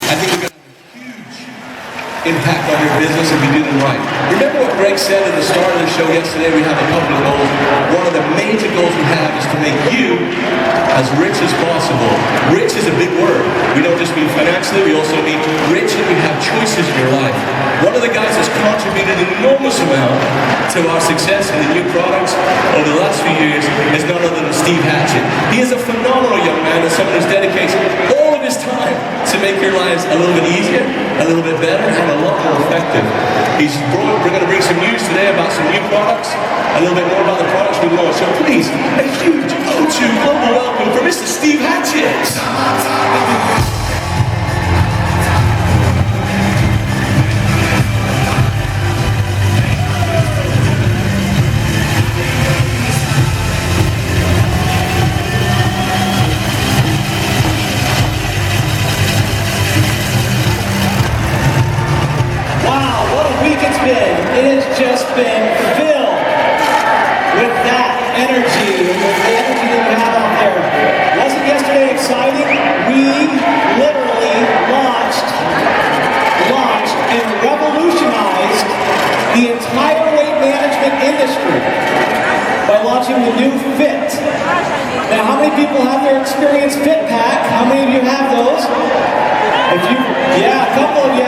I think we're going to have a huge impact on your business if you do them right. Remember what Greg said at the start of the show yesterday? We have a couple of goals. One of the major goals we have is to make you as rich as possible. Rich is a big word. We don't just mean financially, we also mean rich and you have choices in your life. One of the guys that's contributed an enormous amount to our success in the new products over the last few years is none other than Steve Hatchett. He is a phenomenal young man and someone who's dedicated all of his time to make your lives a little bit easier, a little bit better, and a lot more effective. We're going to bring some news today about some new products, a little bit more about the products we launched. So please, a huge O2 global welcome for Mr. Steve Hatchett. It has just been filled with that energy, with the energy that you have out there. Wasn't yesterday exciting? We literally launched and revolutionized the entire weight management industry by launching the new Fit. Now, how many people have their Experience Fit Pack? How many of you have those? Yeah, a couple of you.